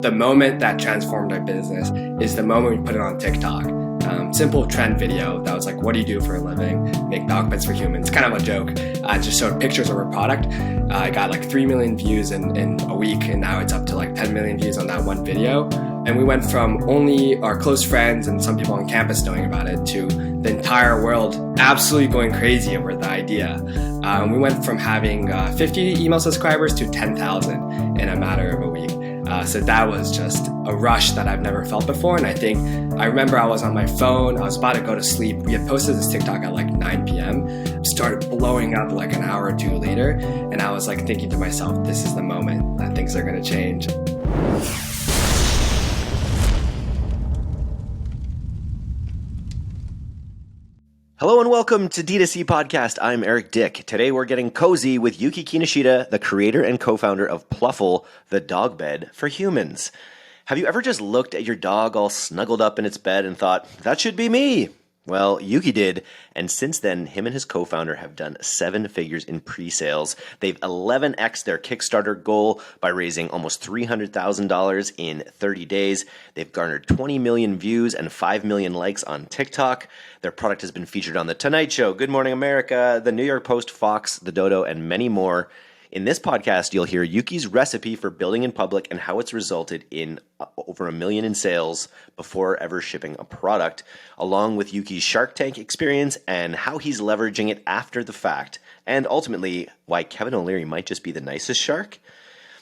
The moment that transformed our business is the moment we put it on TikTok. Simple trend video that was like, what do you do for a living? Make dog beds for humans. Kind of a joke. I just showed pictures of our product. I got like 3 million views in a week, and now it's up to like 10 million views on that one video. And we went from only our close friends and some people on campus knowing about it to the entire world absolutely going crazy over the idea. We went from having 50 email subscribers to 10,000 in a matter of a week. So that was just a rush that I've never felt before. And I remember I was on my phone, I was about to go to sleep. We had posted this TikTok at like 9 p.m. It started blowing up like an hour or two later. And I was like thinking to myself, this is the moment that things are going to change. Hello and welcome to D2C Podcast. I'm Eric Dyck. Today we're getting cozy with Yuki Kinoshita, the creator and co-founder of Plufl, the dog bed for humans. Have you ever just looked at your dog all snuggled up in its bed and thought, that should be me? Well, Yuki did, and since then, him and his co-founder have done 7 figures in pre-sales. They've 11x'd their Kickstarter goal by raising almost $300,000 in 30 days. They've garnered 20 million views and 5 million likes on TikTok. Their product has been featured on The Tonight Show, Good Morning America, The New York Post, Fox, The Dodo, and many more. In this podcast, you'll hear Yuki's recipe for building in public and how it's resulted in over $1 million in sales before ever shipping a product, along with Yuki's Shark Tank experience and how he's leveraging it after the fact, and ultimately why Kevin O'Leary might just be the nicest shark.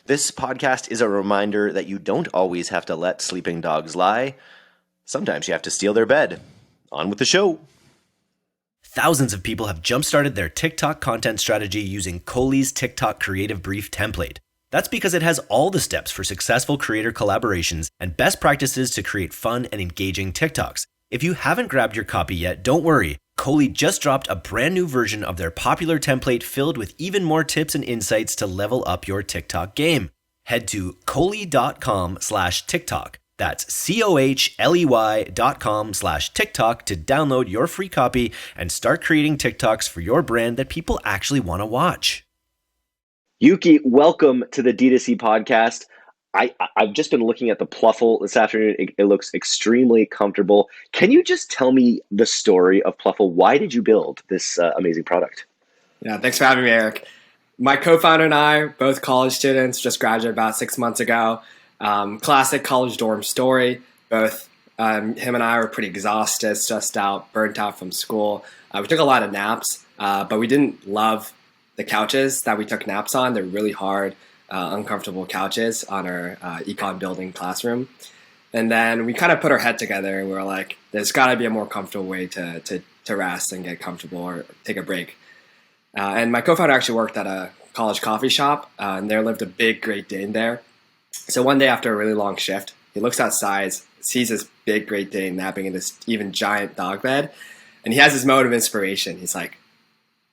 This podcast is a reminder that you don't always have to let sleeping dogs lie. Sometimes you have to steal their bed. On with the show. Thousands of people have jump-started their TikTok content strategy using Coley's TikTok Creative Brief template. That's because it has all the steps for successful creator collaborations and best practices to create fun and engaging TikToks. If you haven't grabbed your copy yet, don't worry. Coley just dropped a brand new version of their popular template filled with even more tips and insights to level up your TikTok game. Head to coley.com/TikTok. That's COHLEY.com/TikTok to download your free copy and start creating TikToks for your brand that people actually want to watch. Yuki, welcome to the D2C podcast. I've just been looking at the Plufl this afternoon. It looks extremely comfortable. Can you just tell me the story of Plufl? Why did you build this amazing product? Yeah, thanks for having me, Eric. My co-founder and I, both college students, just graduated about 6 months ago. Classic college dorm story. Both him and I were pretty exhausted, stressed out, burnt out from school. We took a lot of naps, but we didn't love the couches that we took naps on. They're really hard, uncomfortable couches on our econ building classroom. And then we kind of put our head together and we were like, there's got to be a more comfortable way to rest and get comfortable or take a break. And my co-founder actually worked at a college coffee shop, and there lived a big Great Dane there. So one day after a really long shift, he looks outside, sees this big Great Dane napping in this even giant dog bed, and he has his moment of inspiration. He's like,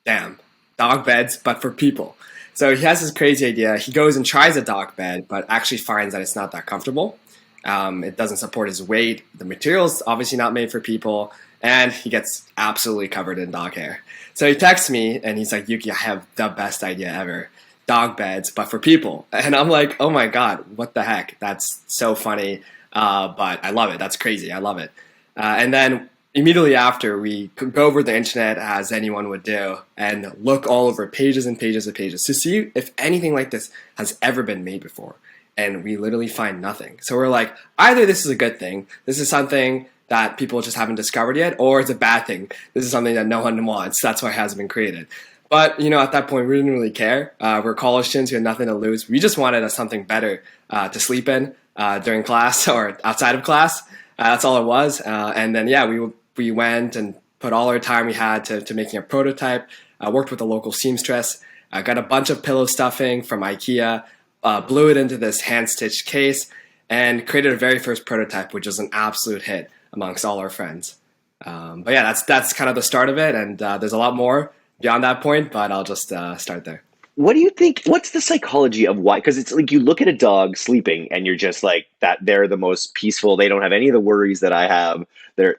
damn, dog beds, but for people. So he has this crazy idea. He goes and tries a dog bed, but actually finds that it's not that comfortable. It doesn't support his weight. The material's obviously not made for people, and he gets absolutely covered in dog hair. So he texts me, and he's like, Yuki, I have the best idea ever. Dog beds, but for people. And I'm like, oh my God, what the heck? That's so funny. But I love it. That's crazy. I love it. And then immediately after, we could go over the internet as anyone would do and look all over pages and pages of pages to see if anything like this has ever been made before. And we literally find nothing. So we're like, either this is a good thing, this is something that people just haven't discovered yet, or it's a bad thing. This is something that no one wants. That's why it hasn't been created. But, at that point, we didn't really care. We're college students. We had nothing to lose. We just wanted something better to sleep in during class or outside of class. That's all it was. And then, we went and put all our time we had to making a prototype. Worked with a local seamstress. Got a bunch of pillow stuffing from IKEA. Blew it into this hand-stitched case and created a very first prototype, which was an absolute hit amongst all our friends. But yeah, that's kind of the start of it. And there's a lot more beyond that point, but I'll just start there. What do you think? What's the psychology of why? Because it's like you look at a dog sleeping and you're just like that. They're the most peaceful. They don't have any of the worries that I have. They're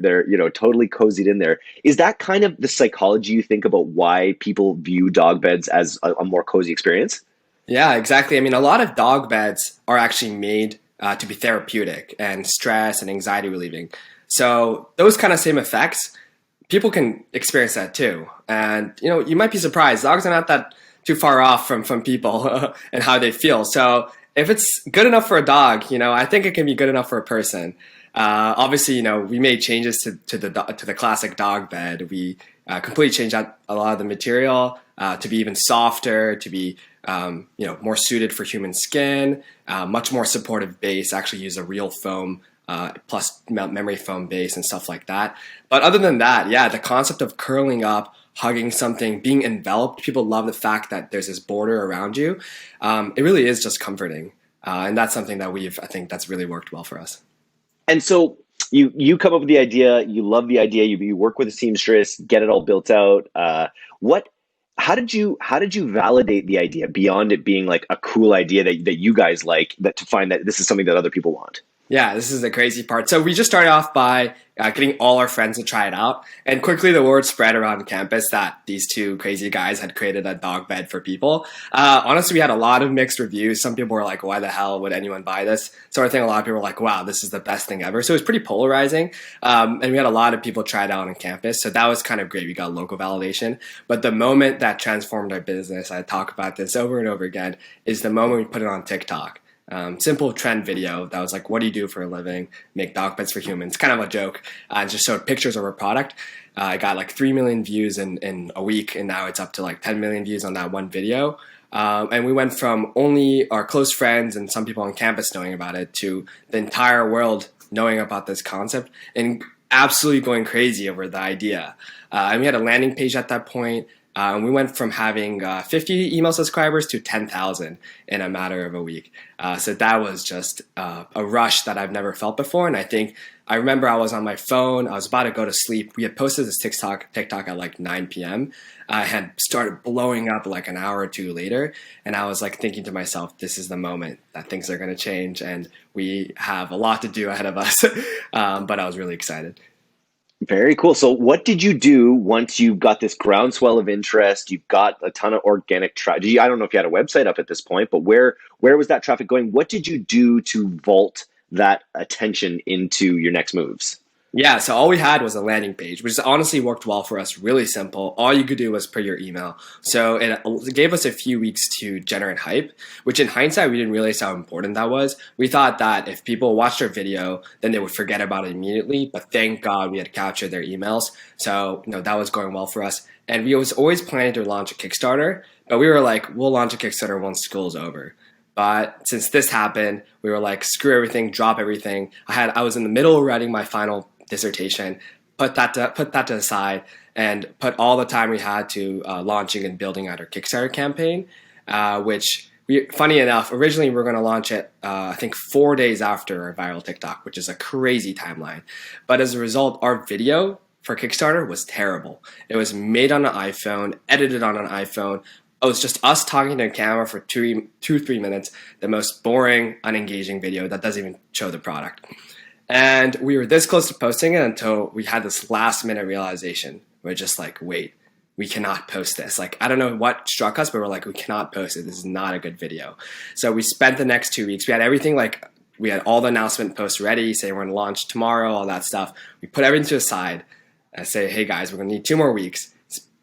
totally cozied in there. Is that kind of the psychology you think about why people view dog beds as a more cozy experience? Yeah, exactly. I mean, a lot of dog beds are actually made to be therapeutic and stress and anxiety relieving. So those kind of same effects, people can experience that too. And you might be surprised. Dogs are not that too far off from people and how they feel. So if it's good enough for a dog, I think it can be good enough for a person. Obviously, we made changes to the classic dog bed. We completely changed out a lot of the material to be even softer, to be more suited for human skin, much more supportive base. Actually, use a real foam plus memory foam base and stuff like that. But other than that, yeah, the concept of curling up, hugging something, being enveloped. People love the fact that there's this border around you. It really is just comforting, and that's something that I think that's really worked well for us. And so you come up with the idea, you love the idea, you work with a seamstress, get it all built out. How did you validate the idea beyond it being like a cool idea that you guys like, that to find that this is something that other people want? Yeah, this is the crazy part. So we just started off by getting all our friends to try it out. And quickly the word spread around campus that these two crazy guys had created a dog bed for people. Honestly, we had a lot of mixed reviews. Some people were like, why the hell would anyone buy this? Sort of thing. A lot of people were like, wow, this is the best thing ever. So it was pretty polarizing. And we had a lot of people try it out on campus. So that was kind of great. We got local validation. But the moment that transformed our business, I talk about this over and over again, is the moment we put it on TikTok. Simple trend video that was like, what do you do for a living? Make dog beds for humans. Kind of a joke. Just showed pictures of our product. I got like 3 million views in a week, and now it's up to like 10 million views on that one video. And we went from only our close friends and some people on campus knowing about it to the entire world knowing about this concept and absolutely going crazy over the idea. And we had a landing page at that point. We went from having 50 email subscribers to 10,000 in a matter of a week. So that was just a rush that I've never felt before. And I remember I was on my phone. I was about to go to sleep. We had posted this TikTok at like 9 p.m. I had started blowing up like an hour or two later. And I was like thinking to myself, this is the moment that things are going to change. And we have a lot to do ahead of us. But I was really excited. Very cool. So what did you do once you got this groundswell of interest? You've got a ton of organic traffic. I don't know if you had a website up at this point, but where was that traffic going? What did you do to vault that attention into your next moves? Yeah, so all we had was a landing page, which honestly worked well for us. Really simple. All you could do was put your email. So it gave us a few weeks to generate hype, which in hindsight, we didn't realize how important that was. We thought that if people watched our video, then they would forget about it immediately. But thank God we had captured their emails. So that was going well for us. And we was always planning to launch a Kickstarter, but we were like, we'll launch a Kickstarter once school's over. But since this happened, we were like, screw everything, drop everything. I was in the middle of writing my final dissertation, put that to the side, and put all the time we had to launching and building out our Kickstarter campaign, which funny enough, originally we were going to launch it, I think 4 days after our viral TikTok, which is a crazy timeline. But as a result, our video for Kickstarter was terrible. It was made on an iPhone, edited on an iPhone. It was just us talking to a camera for 3 minutes, the most boring, unengaging video that doesn't even show the product. And we were this close to posting it until we had this last minute realization. We're just like, wait, we cannot post this. Like, I don't know what struck us, but we're like, we cannot post it. This is not a good video. So we spent the next 2 weeks. We had everything, like, we had all the announcement posts ready, saying we're going to launch tomorrow, all that stuff. We put everything to the side and say, hey guys, we're going to need 2 more weeks.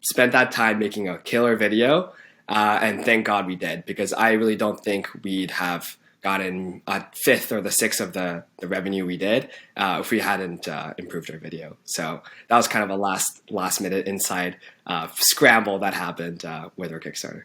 Spent that time making a killer video. And thank God we did, because I really don't think we'd have gotten a fifth or the sixth of the revenue we did if we hadn't improved our video. So that was kind of a last minute inside scramble that happened with our Kickstarter.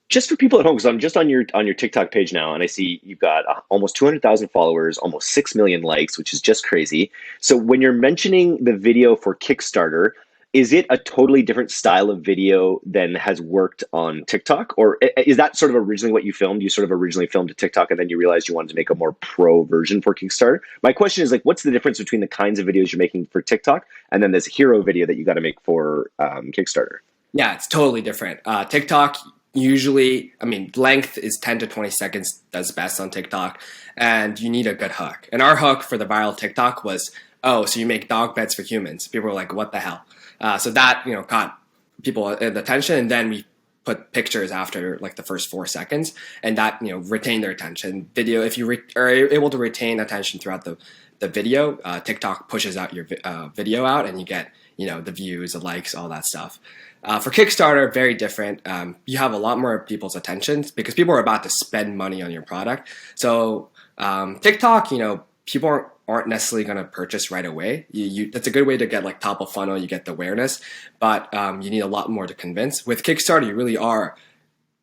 Just for people at home, because I'm just on your TikTok page now, and I see you've got almost 200,000 followers, almost 6 million likes, which is just crazy. So when you're mentioning the video for Kickstarter, is it a totally different style of video than has worked on TikTok? Or is that sort of originally what you filmed? You sort of originally filmed a TikTok and then you realized you wanted to make a more pro version for Kickstarter? My question is, like, what's the difference between the kinds of videos you're making for TikTok and then this hero video that you got to make for Kickstarter? Yeah, it's totally different. TikTok usually, length is 10 to 20 seconds, does best on TikTok, and you need a good hook. And our hook for the viral TikTok was, oh, so you make dog beds for humans. People were like, what the hell? So that got people the attention, and then we put pictures after like the first 4 seconds, and that retain their attention. Video, if you are able to retain attention throughout the video, TikTok pushes out your video out, and you get the views, the likes, all that stuff. For Kickstarter, very different. You have a lot more people's attention because people are about to spend money on your product. So TikTok, people aren't necessarily going to purchase right away. That's a good way to get like top of funnel. You get the awareness, but you need a lot more to convince. With Kickstarter, you really are.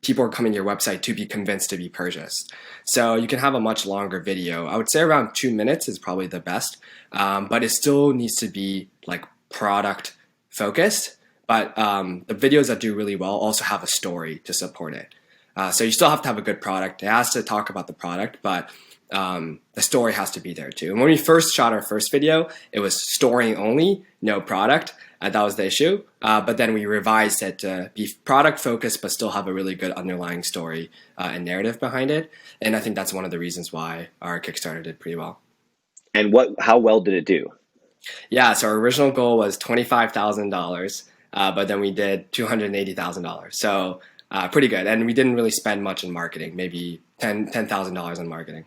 People are coming to your website to be convinced to be purchased. So you can have a much longer video. I would say around 2 minutes is probably the best, but it still needs to be like product focused. But the videos that do really well also have a story to support it. So you still have to have a good product. It has to talk about the product, but the story has to be there too. And when we first shot our first video, it was story only, no product. That was the issue. But then we revised it to be product focused, but still have a really good underlying story and narrative behind it. And I think that's one of the reasons why our Kickstarter did pretty well. And how well did it do? Yeah, so our original goal was $25,000. But then we did $280,000. So pretty good. And we didn't really spend much in marketing, maybe $10,000 on marketing.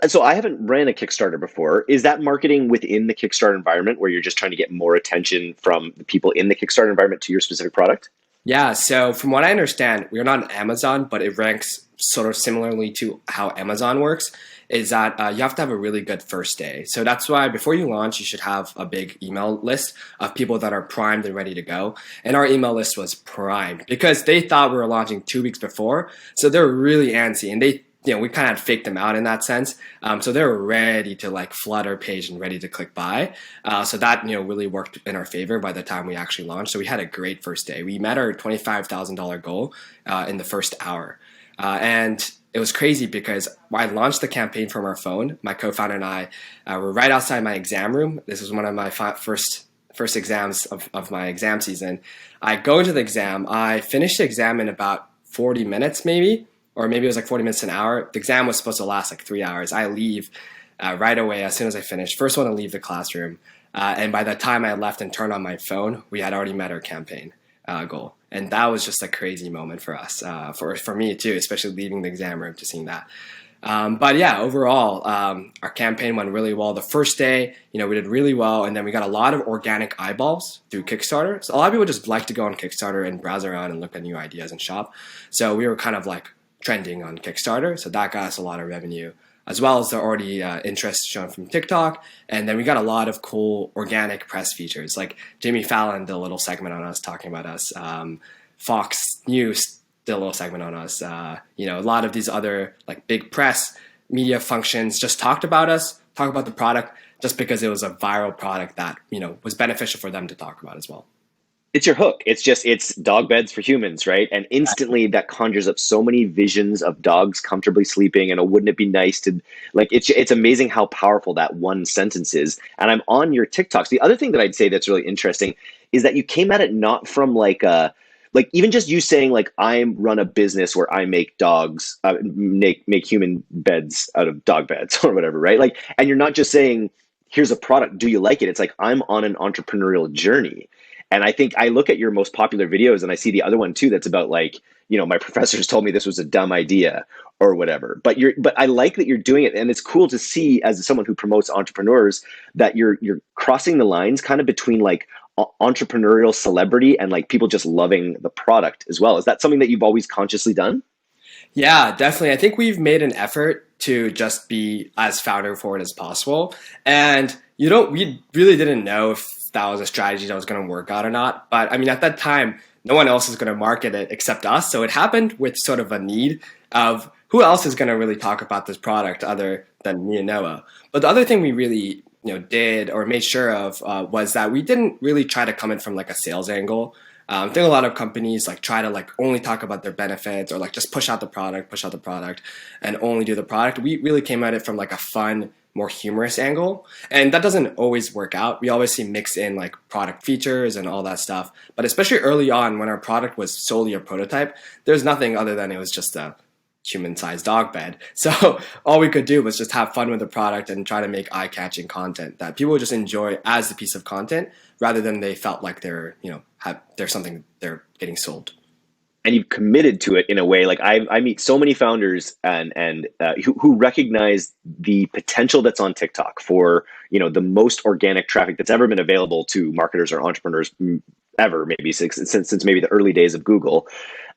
So I haven't ran a Kickstarter before. Is that marketing within the Kickstarter environment where you're just trying to get more attention from the people in the Kickstarter environment to your specific product? Yeah, so from what I understand, we're not on Amazon, but it ranks sort of similarly to how Amazon works, is that you have to have a really good first day. So that's why before you launch, you should have a big email list of people that are primed and ready to go. And our email list was primed because they thought we were launching 2 weeks before. So they're really antsy, and we kind of faked them out in that sense. So they were ready to like flood our page and ready to click buy. So that, really worked in our favor by the time we actually launched. So we had a great first day. We met our $25,000 goal in the first hour. And it was crazy because I launched the campaign from our phone. My co-founder and I were right outside my exam room. This was one of my first exams of my exam season. I go into the exam. I finished the exam in about 40 minutes maybe, or maybe it was like 40 minutes an hour. The exam was supposed to last like 3 hours. I leave right away as soon as I finish. First one to leave the classroom. And by the time I left and turned on my phone, we had already met our campaign goal. And that was just a crazy moment for us, for me too, especially leaving the exam room to seeing that. But yeah, overall, our campaign went really well. The first day, we did really well. And then we got a lot of organic eyeballs through Kickstarter. So a lot of people just like to go on Kickstarter and browse around and look at new ideas and shop. So we were kind of like trending on Kickstarter. So that got us a lot of revenue, as well as the already interest shown from TikTok. And then we got a lot of cool organic press features, like Jimmy Fallon did a little segment on us talking about us. Fox News did a little segment on us. A lot of these other like big press media functions just talked about us, talk about the product, just because it was a viral product that, was beneficial for them to talk about as well. It's your hook. It's dog beds for humans, right? And instantly that conjures up so many visions of dogs comfortably sleeping. And wouldn't it be nice to it's amazing how powerful that one sentence is. And I'm on your TikToks. The other thing that I'd say that's really interesting is that you came at it not from like even just you saying like I run a business where I make dogs make human beds out of dog beds or whatever, right? Like, and you're not just saying here's a product, do you like it? It's like I'm on an entrepreneurial journey. And I think I look at your most popular videos and I see the other one too that's about like, my professors told me this was a dumb idea or whatever. But I like that you're doing it, and it's cool to see as someone who promotes entrepreneurs that you're crossing the lines kind of between like entrepreneurial celebrity and like people just loving the product as well. Is that something that you've always consciously done? Yeah, definitely. I think we've made an effort to just be as founder forward as possible. And we really didn't know if that was a strategy that was going to work out or not. But I mean, at that time, no one else is going to market it except us. So it happened with sort of a need of who else is going to really talk about this product other than me and Noah. But the other thing we really did or made sure of was that we didn't really try to come in from like a sales angle. I think a lot of companies like try to like only talk about their benefits or like just push out the product and only do the product. We really came at it from like a fun, more humorous angle. And that doesn't always work out. We obviously mix in like product features and all that stuff. But especially early on when our product was solely a prototype, there's nothing other than it was just a human-sized dog bed. So all we could do was just have fun with the product and try to make eye-catching content that people would just enjoy as the piece of content rather than they felt like they're, there's something they're getting sold. and you've committed to it in a way. Like I meet so many founders and who recognize the potential that's on TikTok for, you know, the most organic traffic that's ever been available to marketers or entrepreneurs ever, maybe since maybe the early days of Google.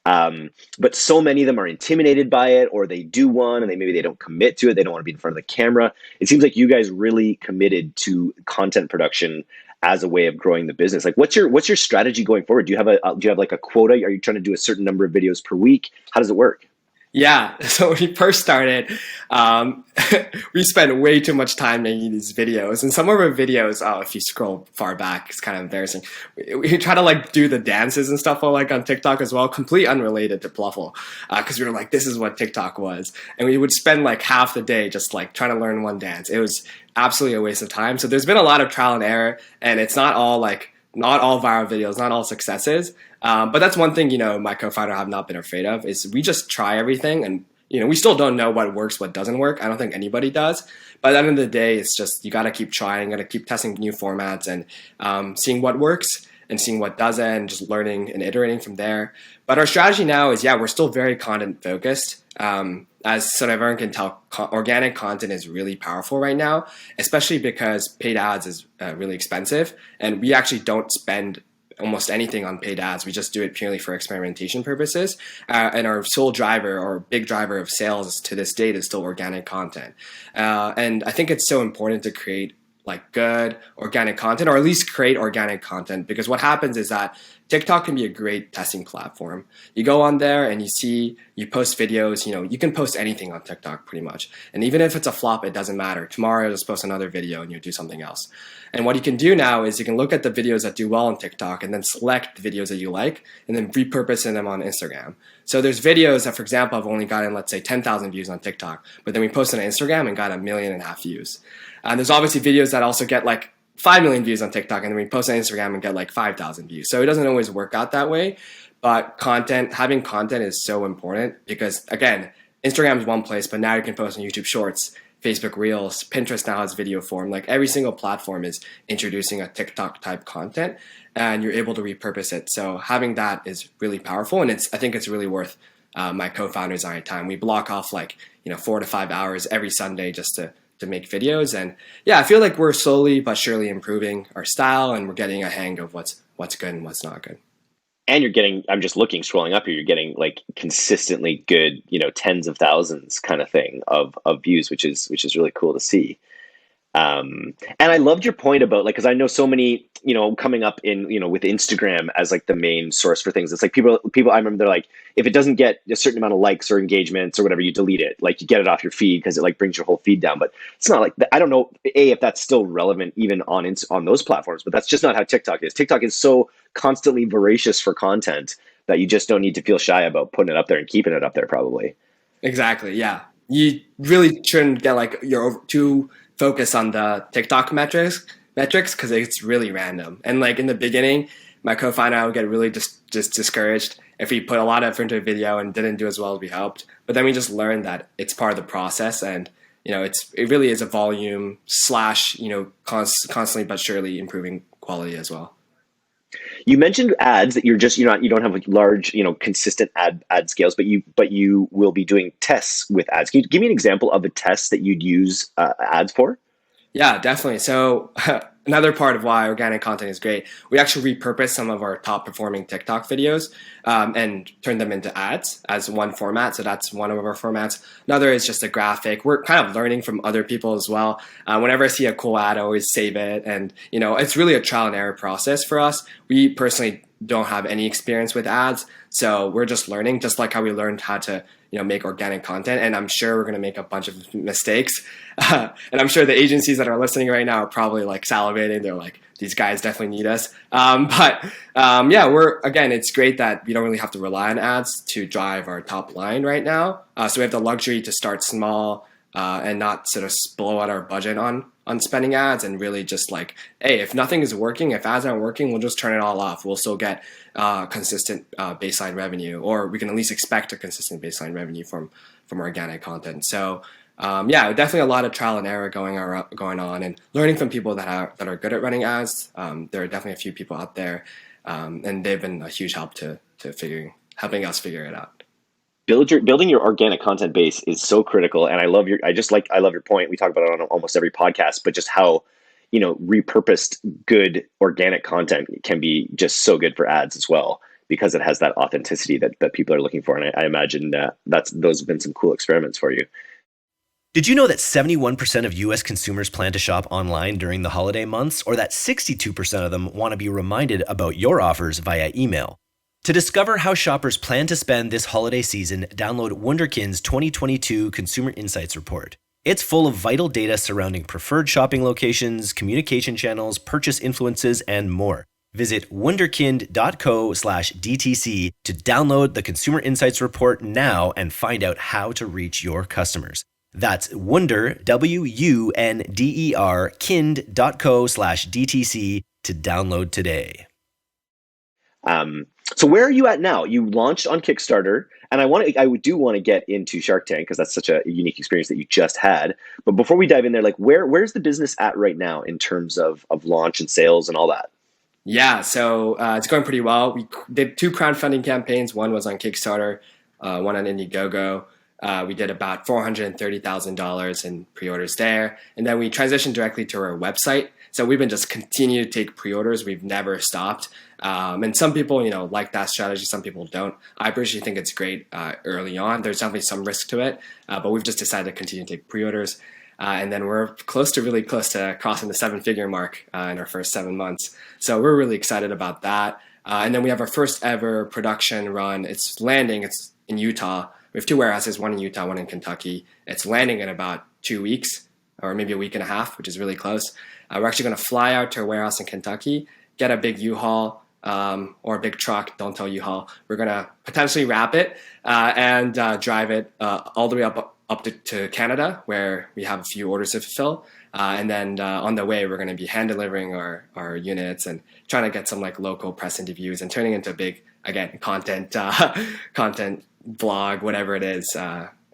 But so many of them are intimidated by it, or they do one and maybe they don't commit to it. They don't want to be in front of the camera. It seems like you guys really committed to content production as a way of growing the business. Like, what's your strategy going forward? Do you have like a quota? Are you trying to do a certain number of videos per week? How does it work? Yeah, so when we first started, um, we spent way too much time making these videos, and some of our videos, oh, if you scroll far back, it's kind of embarrassing. We try to like do the dances and stuff like on TikTok as well, complete unrelated to Plufl, because we were like, this is what TikTok was, and we would spend like half the day just like trying to learn one dance. It was absolutely a waste of time. So there's been a lot of trial and error, and it's not all viral videos, not all successes. But that's one thing, my co-founder have not been afraid of is we just try everything, and we still don't know what works, what doesn't work. I don't think anybody does. But at the end of the day, it's just you got to keep trying, got to keep testing new formats and seeing what works and seeing what doesn't, and just learning and iterating from there. But our strategy now is, we're still very content focused. As sort of everyone can tell, organic content is really powerful right now, especially because paid ads is really expensive, and we actually don't spend almost anything on paid ads. We just do it purely for experimentation purposes. And our sole driver or big driver of sales to this date is still organic content. And I think it's so important to create like good organic content, or at least create organic content, because what happens is that TikTok can be a great testing platform. You go on there and you post videos, you can post anything on TikTok pretty much. And even if it's a flop, it doesn't matter. Tomorrow just post another video and you do something else. And what you can do now is you can look at the videos that do well on TikTok and then select the videos that you like and then repurpose them on Instagram. So there's videos that, for example, have only gotten, let's say, 10,000 views on TikTok, but then we posted on Instagram and got 1.5 million views. And there's obviously videos that also get like 5 million views on TikTok, and then we post on Instagram and get like 5,000 views. So it doesn't always work out that way. But having content is so important because, again, Instagram is one place, but now you can post on YouTube Shorts, Facebook Reels, Pinterest now has video form. Like every single platform is introducing a TikTok type content, and you're able to repurpose it. So having that is really powerful, and I think it's really worth my co-founders and I time. We block off 4 to 5 hours every Sunday just to make videos. And I feel like we're slowly but surely improving our style, and we're getting a hang of what's good and what's not good. And you're getting, I'm just scrolling up here, you're getting like consistently good, tens of thousands kind of thing of views, which is really cool to see. And I loved your point about because I know so many, coming up in, with Instagram as like the main source for things. It's like people, I remember they're like, if it doesn't get a certain amount of likes or engagements or whatever, you delete it. Like you get it off your feed because it like brings your whole feed down. But it's not like, I don't know, if that's still relevant even on those platforms, but that's just not how TikTok is. TikTok is so constantly voracious for content that you just don't need to feel shy about putting it up there and keeping it up there probably. Exactly. Yeah. You really shouldn't get too focused on the TikTok metrics because it's really random. And like in the beginning, my co-founder and I would get really just discouraged if we put a lot of effort into a video and didn't do as well as we hoped. But then we just learned that it's part of the process, and it really is a volume / constantly but surely improving quality as well. You mentioned ads that you don't have large, consistent ad scales, but you will be doing tests with ads. Can you give me an example of a test that you'd use ads for? Yeah, definitely. So another part of why organic content is great, we actually repurpose some of our top performing TikTok videos and turn them into ads as one format. So that's one of our formats. Another is just a graphic. We're kind of learning from other people as well. Whenever I see a cool ad, I always save it. And, it's really a trial and error process for us. We personally don't have any experience with ads. So we're just learning, just like how we learned how to make organic content. And I'm sure we're going to make a bunch of mistakes. And I'm sure the agencies that are listening right now are probably like salivating. They're like, these guys definitely need us. It's great that we don't really have to rely on ads to drive our top line right now. So we have the luxury to start small and not sort of blow out our budget on spending ads, and really just like, hey, if nothing is working, if ads aren't working, we'll just turn it all off. We'll still get consistent baseline revenue, or we can at least expect a consistent baseline revenue from organic content. So definitely a lot of trial and error going on, and learning from people that are good at running ads. There are definitely a few people out there, and they've been a huge help to figuring helping us figure it out. Building your organic content base is so critical, and I love your point. We talk about it on almost every podcast, but just how repurposed good organic content can be just so good for ads as well, because it has that authenticity that people are looking for. And I imagine those have been some cool experiments for you. Did you know that 71% of US consumers plan to shop online during the holiday months, or that 62% of them want to be reminded about your offers via email? To discover how shoppers plan to spend this holiday season, download Wunderkind's 2022 Consumer Insights Report. It's full of vital data surrounding preferred shopping locations, communication channels, purchase influences, and more. Visit wunderkind.co/DTC to download the Consumer Insights Report now and find out how to reach your customers. That's Wunder, WUNDER, kind.co/DTC to download today. So where are you at now? You launched on Kickstarter, and I do want to get into Shark Tank because that's such a unique experience that you just had. But before we dive in there, like where's the business at right now in terms of launch and sales and all that? Yeah, so it's going pretty well. We did 2 crowdfunding campaigns. One was on Kickstarter, one on Indiegogo. We did about $430,000 in pre-orders there. And then we transitioned directly to our website. So we've been just continue to take pre-orders. We've never stopped. And some people, like that strategy. Some people don't. I personally think it's great early on. There's definitely some risk to it, but we've just decided to continue to take pre-orders. And then we're really close to crossing the 7-figure mark in our first 7 months. So we're really excited about that. And then we have our first ever production run. It's landing. It's in Utah. We have 2 warehouses, one in Utah, one in Kentucky. It's landing in about 2 weeks or maybe a week and a half, which is really close. We're actually going to fly out to a warehouse in Kentucky, get a big U-Haul or a big truck. Don't tell U-Haul. We're going to potentially wrap it and drive it all the way up to Canada, where we have a few orders to fulfill. And then on the way, we're going to be hand delivering our units and trying to get some like local press interviews and turning into a big, again, content vlog, whatever it is,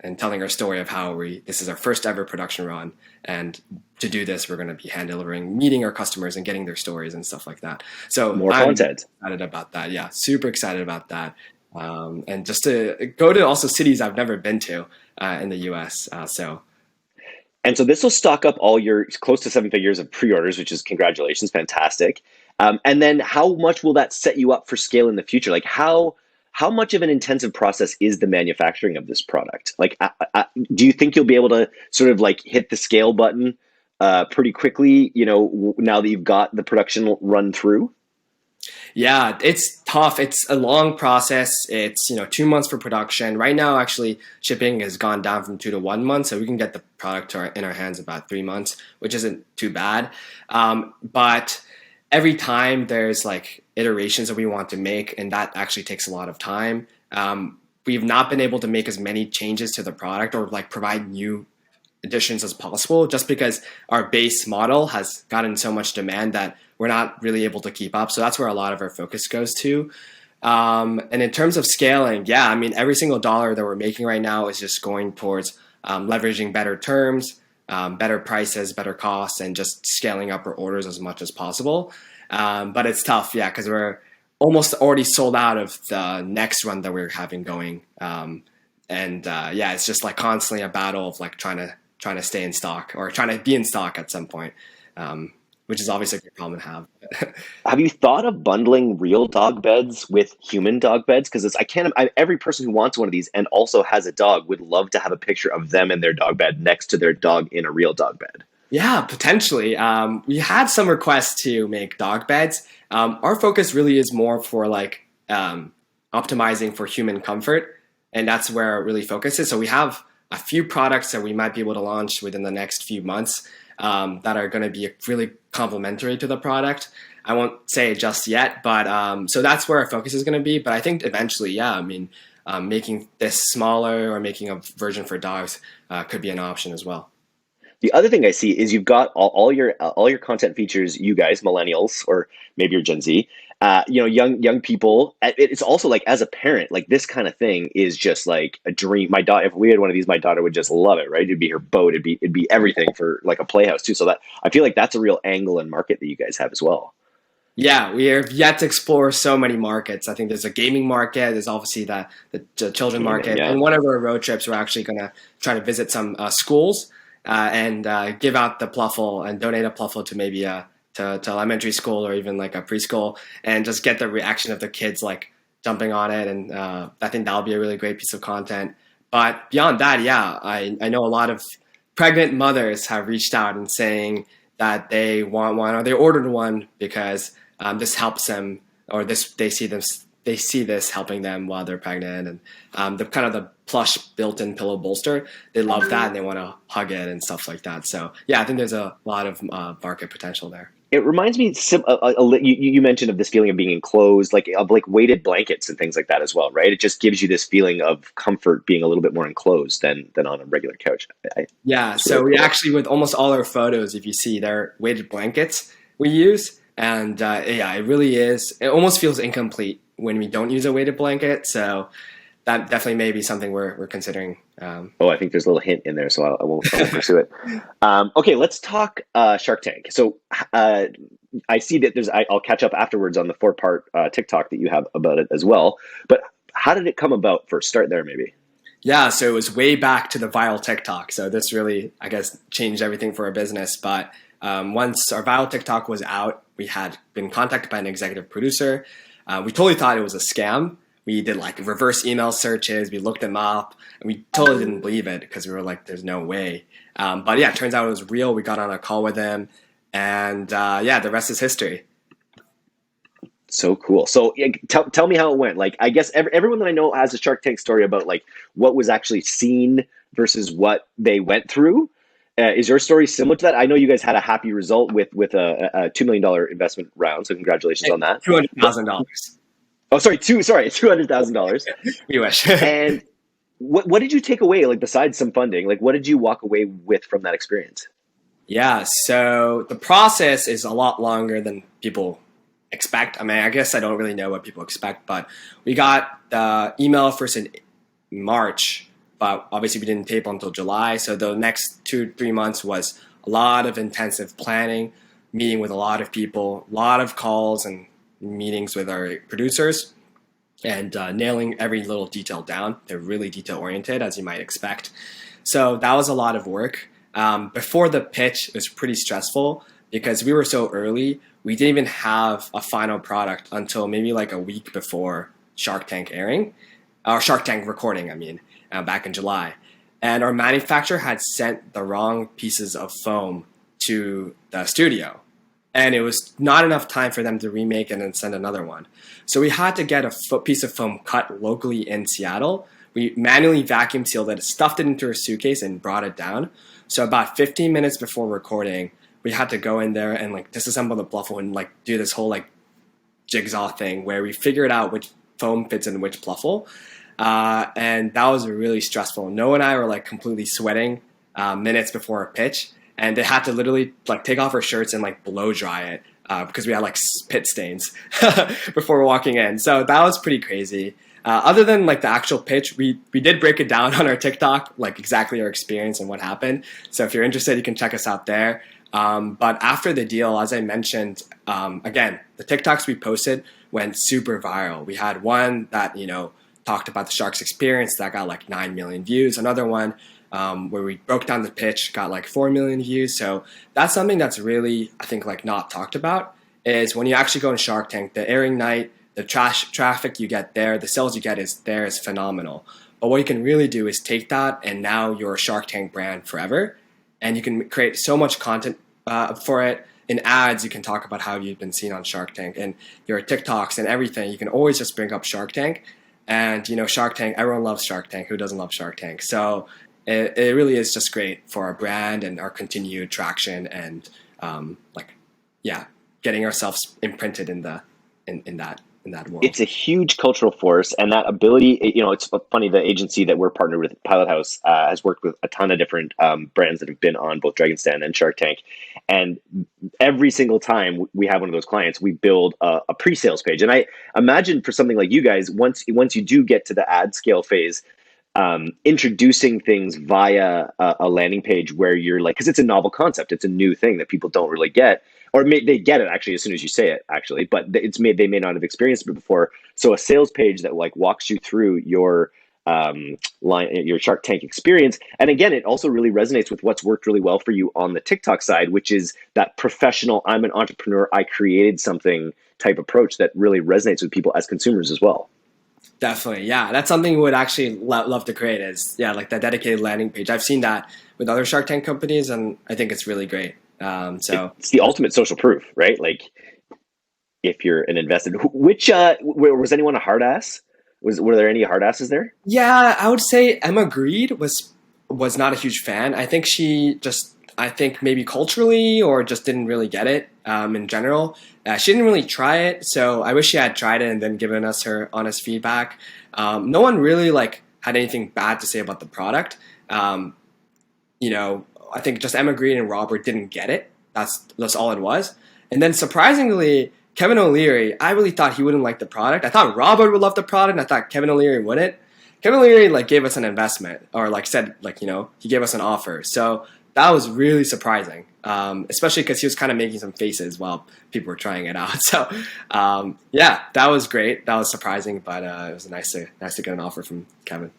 and telling our story of how this is our first ever production run. And to do this, we're going to be hand delivering, meeting our customers and getting their stories and stuff like that. So more content. Excited about that. Yeah, super excited about that. And just to go to also cities I've never been to in the US. And so this will stock up all your close to 7 figures of pre-orders, which is congratulations, fantastic. And then how much will that set you up for scale in the future? Like how much of an intensive process is the manufacturing of this product? Like, do you think you'll be able to sort of like hit the scale button pretty quickly, now that you've got the production run through? Yeah, it's tough. It's a long process. It's 2 months for production. Right now, actually, shipping has gone down from 2 to 1 month, so we can get the product in our hands about 3 months, which isn't too bad. But every time there's like iterations that we want to make, and that actually takes a lot of time. We've not been able to make as many changes to the product or like provide new additions as possible, just because our base model has gotten so much demand that we're not really able to keep up. So that's where a lot of our focus goes to. And in terms of scaling, yeah, I mean, every single dollar that we're making right now is just going towards leveraging better terms, better prices, better costs, and just scaling up our orders as much as possible. But it's tough, yeah, because we're almost already sold out of the next run that we're having going. Yeah, it's just like constantly a battle of like trying to stay in stock or trying to be in stock at some point, which is obviously a good problem to have. Have you thought of bundling real dog beds with human dog beds? Because every person who wants one of these and also has a dog would love to have a picture of them in their dog bed next to their dog in a real dog bed. Yeah, potentially. We had some requests to make dog beds. Our focus really is more for like optimizing for human comfort, and that's where it really focuses. So we have a few products that we might be able to launch within the next few months that are going to be really complementary to the product. I won't say just yet, but so that's where our focus is going to be. But I think eventually, yeah, I mean, making this smaller or making a version for dogs could be an option as well. The other thing I see is you've got all your content features, you guys, millennials, or maybe you're Gen Z, young people. It's also like as a parent, like this kind of thing is just like a dream. My daughter, if we had one of these, my daughter would just love it, right? It'd be her boat. It'd be everything for like a playhouse too. So that I feel like that's a real angle and market that you guys have as well. Yeah, we have yet to explore so many markets. I think there's a gaming market. There's obviously the children Gaming, market. yeah. And one of our road trips, we're actually going to try to visit some schools and give out the Plufl and donate a Plufl to maybe to elementary school or even like a preschool and just get the reaction of the kids like jumping on it. And I think that'll be a really great piece of content. But beyond that, yeah, I know a lot of pregnant mothers have reached out and saying that they want one or they ordered one because this helps them, or they see this helping them while they're pregnant, and the kind of the plush built-in pillow bolster. They love that and they want to hug it and stuff like that. So yeah, I think there's a lot of market potential there. It reminds me, you mentioned of this feeling of being enclosed, like of like weighted blankets and things like that as well, right? It just gives you this feeling of comfort being a little bit more enclosed than on a regular couch. Yeah, so we actually, with almost all our photos, if you see, they're weighted blankets we use. And yeah, it really is. It almost feels incomplete when we don't use a weighted blanket. So that definitely may be something we're considering. I think there's a little hint in there, so I won't pursue it. Okay, let's talk Shark Tank. So I see that I'll catch up afterwards on the 4-part TikTok that you have about it as well. But how did it come about first? Start there, maybe. Yeah, so it was way back to the viral TikTok. So this really, I guess, changed everything for our business. But once our viral TikTok was out, we had been contacted by an executive producer. We totally thought it was a scam. We did like reverse email searches. We looked them up, and we totally didn't believe it because we were like, "There's no way." But yeah, it turns out it was real. We got on a call with him, and yeah, the rest is history. So cool. So tell me how it went. Like, I guess everyone that I know has a Shark Tank story about like what was actually seen versus what they went through. Is your story similar to that? I know you guys had a happy result with a $2 million investment round. So congratulations on that. $200,000. Oh, sorry, $200,000. We wish. And what did you take away? Like, besides some funding, like what did you walk away with from that experience? Yeah, so the process is a lot longer than people expect. I mean, I guess I don't really know what people expect, but we got the email first in March, but obviously we didn't tape until July. So the next 2-3 months was a lot of intensive planning, meeting with a lot of people, a lot of calls and meetings with our producers, and nailing every little detail down. They're really detail oriented, as you might expect. So that was a lot of work. Before the pitch, it was pretty stressful because we were so early. We didn't even have a final product until maybe like a week before Shark Tank airing, or Shark Tank recording, I mean, back in July. And our manufacturer had sent the wrong pieces of foam to the studio. And it was not enough time for them to remake and then send another one. So we had to get a piece of foam cut locally in Seattle. We manually vacuum sealed it, stuffed it into a suitcase, and brought it down. So about 15 minutes before recording, we had to go in there and like disassemble the Plufl and like do this whole like jigsaw thing where we figured out which foam fits in which Plufl. And that was really stressful. Noah and I were like completely sweating minutes before a pitch. And they had to literally like take off our shirts and like blow dry it because we had like pit stains before walking in. So that was pretty crazy. Other than like the actual pitch, we did break it down on our TikTok, like exactly our experience and what happened. So if you're interested, you can check us out there. But after the deal, as I mentioned, again, the TikToks we posted went super viral. We had one that, talked about the Sharks experience that got like 9 million views. Another one where we broke down the pitch got like 4 million views. So that's something that's really, I think, like not talked about is when you actually go on Shark Tank, the airing night, the traffic you get there, the sales you get is phenomenal. But what you can really do is take that and now you're a Shark Tank brand forever. And you can create so much content for it. In ads, you can talk about how you've been seen on Shark Tank and your TikToks and everything. You can always just bring up Shark Tank. And, Shark Tank, everyone loves Shark Tank. Who doesn't love Shark Tank? So it really is just great for our brand and our continued traction and, getting ourselves imprinted in that world. It's a huge cultural force, and that ability, it's funny, the agency that we're partnered with, Pilot House, has worked with a ton of different brands that have been on both Dragon's Den and Shark Tank. And every single time we have one of those clients, we build a pre-sales page. And I imagine for something like you guys, once you do get to the ad scale phase, introducing things via a landing page where you're like, because it's a novel concept, it's a new thing that people don't really get. or they get it actually as soon as you say it, actually, but they may not have experienced it before. So a sales page that like walks you through your your Shark Tank experience. And again, it also really resonates with what's worked really well for you on the TikTok side, which is that professional, I'm an entrepreneur, I created something type approach that really resonates with people as consumers as well. Definitely. Yeah. That's something we would actually love to create is, yeah, like that dedicated landing page. I've seen that with other Shark Tank companies, and I think it's really great. So it's the ultimate social proof, right? Like if you're an invested, was anyone a hard ass? Were there any hard asses there? yeah, I would say Emma Greed was not a huge fan. I think maybe culturally or just didn't really get it in general. She didn't really try it, so I wish she had tried it and then given us her honest feedback. No one really like had anything bad to say about the product. I think just Emma Green and Robert didn't get it. That's all it was. And then surprisingly, Kevin O'Leary, I really thought he wouldn't like the product. I thought Robert would love the product, and I thought Kevin O'Leary wouldn't. Kevin O'Leary like gave us an investment, or like said like he gave us an offer. So that was really surprising, especially because he was kind of making some faces while people were trying it out. So yeah, that was great. That was surprising, but it was nice to get an offer from Kevin.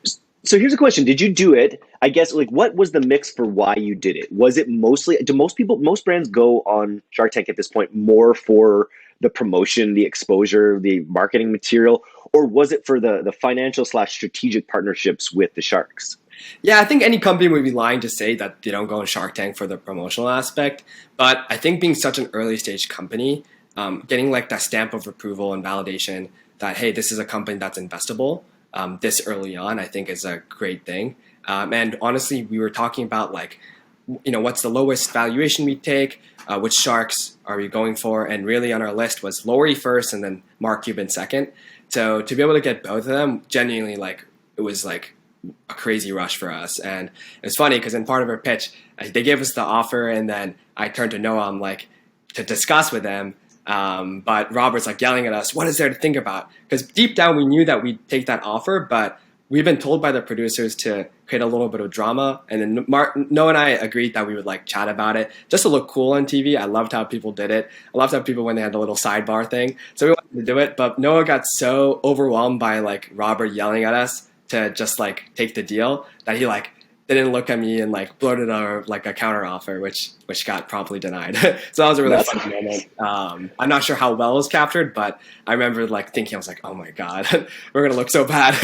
So here's a question. Did you do it? I guess, like, what was the mix for why you did it? Was it mostly, most brands go on Shark Tank at this point more for the promotion, the exposure, the marketing material, or was it for the financial / strategic partnerships with the sharks? Yeah, I think any company would be lying to say that they don't go on Shark Tank for the promotional aspect. But I think being such an early stage company, getting like that stamp of approval and validation that, hey, this is a company that's investable this early on, I think is a great thing. And honestly, we were talking about like, what's the lowest valuation we take? Which sharks are we going for? And really on our list was Lori first and then Mark Cuban second. So to be able to get both of them, genuinely, like, it was like a crazy rush for us. And it was funny because in part of our pitch, they gave us the offer, and then I turned to Noam like to discuss with them. But Robert's like yelling at us, what is there to think about? Because deep down we knew that we'd take that offer, but we've been told by the producers to create a little bit of drama. And then Noah and I agreed that we would like chat about it just to look cool on TV. I loved how people did it. I loved how people when they had the little sidebar thing. So we wanted to do it, but Noah got so overwhelmed by like Robert yelling at us to just like take the deal that he like didn't look at me and like blurted out like a counter offer, which got promptly denied. So that was a really funny moment. I'm not sure how well it was captured, but I remember like thinking, I was like, oh my God, we're going to look so bad.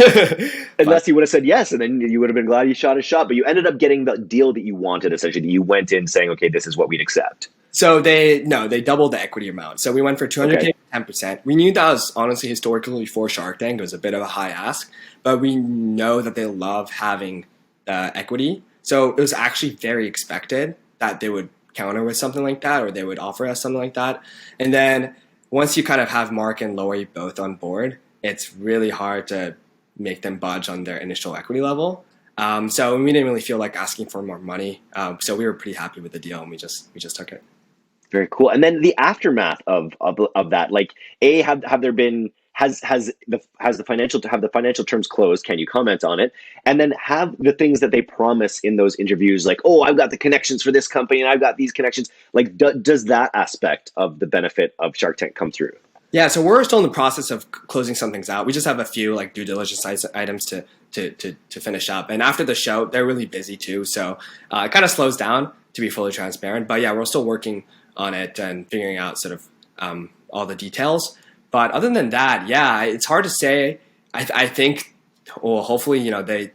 Unless you would have said yes, and then you would have been glad you shot a shot, but you ended up getting the deal that you wanted, essentially. You went in saying, okay, this is what we'd accept. So they doubled the equity amount. So we went for 200K, 10%. We knew that was honestly historically for Shark Tank. It was a bit of a high ask, but we know that they love having equity. So it was actually very expected that they would counter with something like that, or they would offer us something like that. And then once you kind of have Mark and Lori both on board, it's really hard to make them budge on their initial equity level. So we didn't really feel like asking for more money. So we were pretty happy with the deal, and we just took it. Very cool. And then the aftermath of that, like, have there been has the financial terms closed? Can you comment on it? And then have the things that they promise in those interviews, like, oh, I've got the connections for this company and I've got these connections. Like, does that aspect of the benefit of Shark Tank come through? Yeah, so we're still in the process of closing some things out. We just have a few like due diligence items to finish up. And after the show, they're really busy too, so it kind of slows down, to be fully transparent. But yeah, we're still working on it and figuring out sort of all the details. But other than that, yeah, it's hard to say. I think, well, hopefully,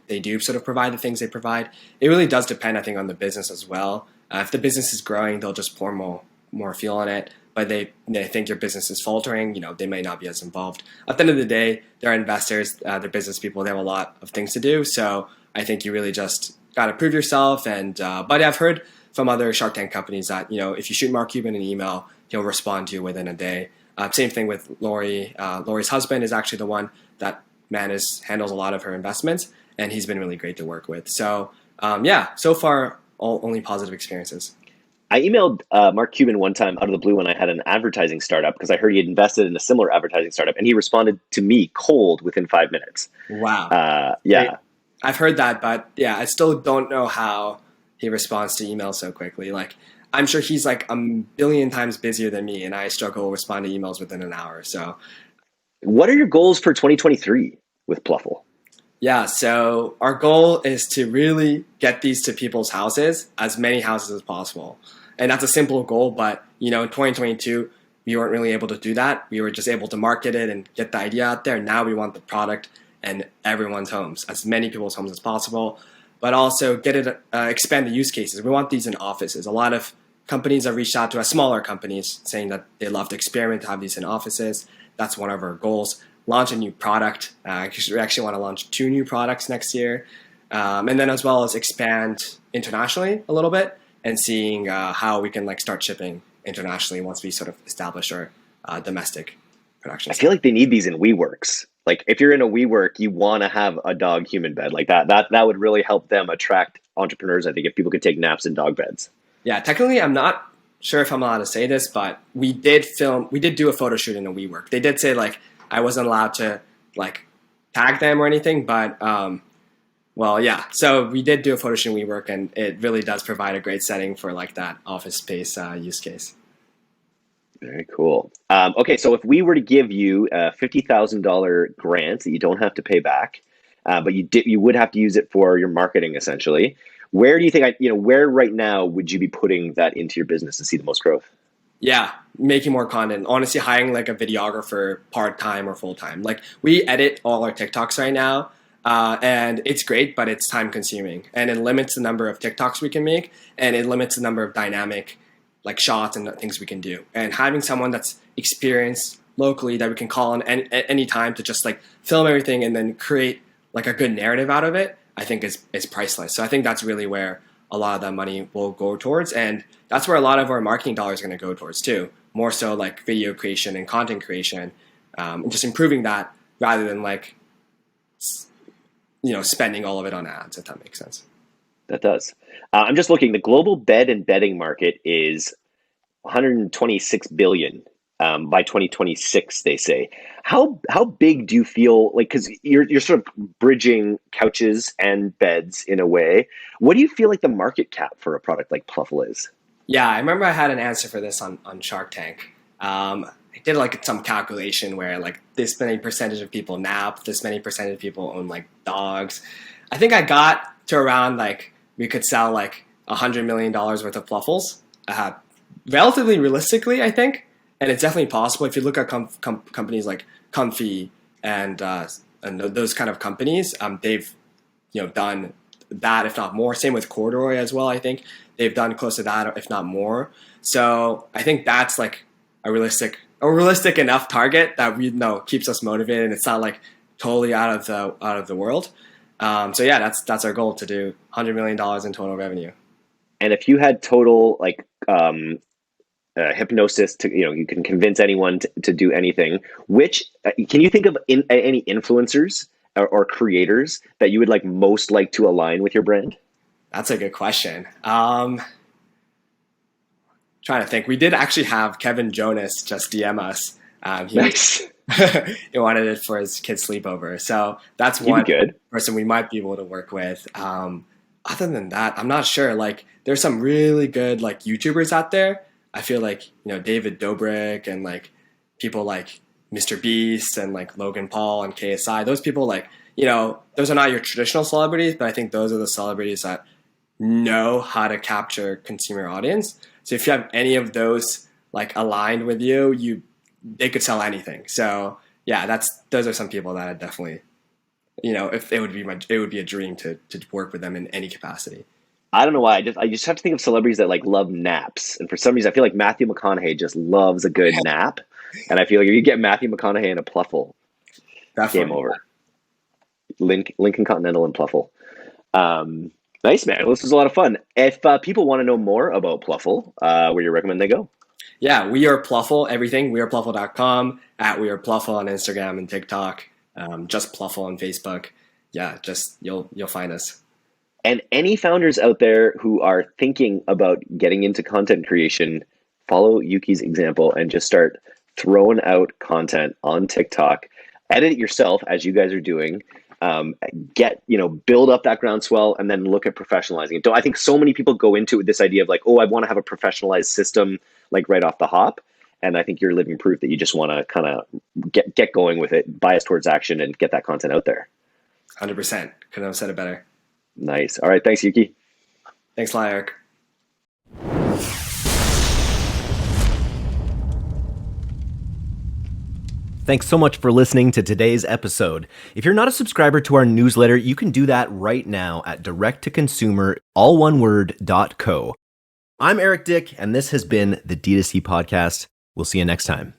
they do sort of provide the things they provide. It really does depend, I think, on the business as well. If the business is growing, they'll just pour more fuel on it. But they think your business is faltering, they may not be as involved. At the end of the day, they're investors, they're business people. They have a lot of things to do. So I think you really just got to prove yourself. And but I've heard from other Shark Tank companies that, if you shoot Mark Cuban an email, he'll respond to you within a day. Same thing with Lori. Lori's husband is actually the one that handles a lot of her investments, and he's been really great to work with. So yeah, so far, only positive experiences. I emailed Mark Cuban one time out of the blue when I had an advertising startup, because I heard he had invested in a similar advertising startup, and he responded to me cold within 5 minutes. Wow. Yeah. I've heard that, but yeah, I still don't know how he responds to email so quickly. Like, I'm sure he's like a billion times busier than me, and I struggle responding to emails within an hour. So What are your goals for 2023 with Plufl? yeah, so our goal is to really get these to people's houses, as many houses as possible. And that's a simple goal, but in 2022, we weren't really able to do that. We were just able to market it and get the idea out there. Now we want the product in everyone's homes, as many people's homes as possible, but also expand the use cases. We want these in offices. A lot of companies have reached out to us, smaller companies, saying that they love to experiment to have these in offices. That's one of our goals. Launch a new product. We actually want to launch 2 new products next year. And then as well as expand internationally a little bit and seeing how we can start shipping internationally once we sort of establish our domestic production. I feel like they need these in WeWorks. Like if you're in a WeWork, you want to have a dog human bed like that. That would really help them attract entrepreneurs. I think if people could take naps in dog beds. Yeah, technically, I'm not sure if I'm allowed to say this, but we did do a photo shoot in a WeWork. They did say I wasn't allowed to tag them or anything, but well, yeah. So we did do a photo shoot in WeWork, and it really does provide a great setting for that office space use case. Very cool. Okay, so if we were to give you a $50,000 grant that you don't have to pay back, but you would have to use it for your marketing essentially. Where do you think where right now would you be putting that into your business to see the most growth? Yeah, making more content. Honestly, hiring a videographer part-time or full-time. We edit all our TikToks right now, and it's great, but it's time-consuming. And it limits the number of TikToks we can make, and it limits the number of dynamic shots and things we can do. And having someone that's experienced locally that we can call on any time to just film everything and then create a good narrative out of it, I think is priceless. So I think that's really where a lot of that money will go towards, and that's where a lot of our marketing dollars are going to go towards too. More so video creation and content creation, and just improving that rather than spending all of it on ads. If that makes sense. That does. I'm just looking. The global bed and bedding market is 126 billion by 2026. They say. How big do you feel because you're sort of bridging couches and beds in a way? What do you feel like the market cap for a product like Plufl is? Yeah, I remember I had an answer for this on Shark Tank. I did some calculation where this many percentage of people nap, this many percentage of people own dogs. I think I got to around we could sell $100 million worth of Plufls, relatively realistically, I think, and it's definitely possible if you look at companies like Comfy and those kind of companies. They've done that, if not more. Same with Corduroy as well. I think they've done close to that, if not more. So I think that's a realistic enough target that we know keeps us motivated, and it's not totally out of the world. So yeah, that's our goal, to do $100 million in total revenue. And if you had total hypnosis to you can convince anyone to do anything, which can you think of any influencers or creators that you would most like to align with your brand? That's a good question. Trying to think. We did actually have Kevin Jonas just DM us. Nice. He wanted it for his kid's sleepover. So that's one person we might be able to work with. Other than that, I'm not sure. There's some really good YouTubers out there. I feel David Dobrik and people like Mr. Beast and Logan Paul and KSI. Those people those are not your traditional celebrities, but I think those are the celebrities that know how to capture consumer audience. So if you have any of those aligned with you, they could sell anything. So yeah, those are some people that I definitely, if it would be a dream to work with them in any capacity. I don't know why. I just have to think of celebrities that love naps, and for some reason, I feel like Matthew McConaughey just loves a good nap, and I feel like if you get Matthew McConaughey in a Plufl, game over. Lincoln Continental and Plufl. Nice, man. Well, this was a lot of fun. If people want to know more about Plufl, where do you recommend they go? Yeah, we are Plufl, everything. weareplufl.com, @weareplufl on Instagram and TikTok, just Plufl on Facebook. Yeah, just you'll find us. And any founders out there who are thinking about getting into content creation, follow Yuki's example and just start throwing out content on TikTok. Edit it yourself, as you guys are doing, build up that groundswell and then look at professionalizing it. I think so many people go into it with this idea of like, oh, I want to have a professionalized system like right off the hop. And I think you're living proof that you just want to kind of get going with it, bias towards action, and get that content out there. 100%. Couldn't have said it better. Nice. All right. Thanks, Yuki. Thanks a lot, Eric. Thanks so much for listening to today's episode. If you're not a subscriber to our newsletter, you can do that right now at direct-to-consumer, all one word, .co. I'm Eric Dyck, and this has been the D2C Podcast. We'll see you next time.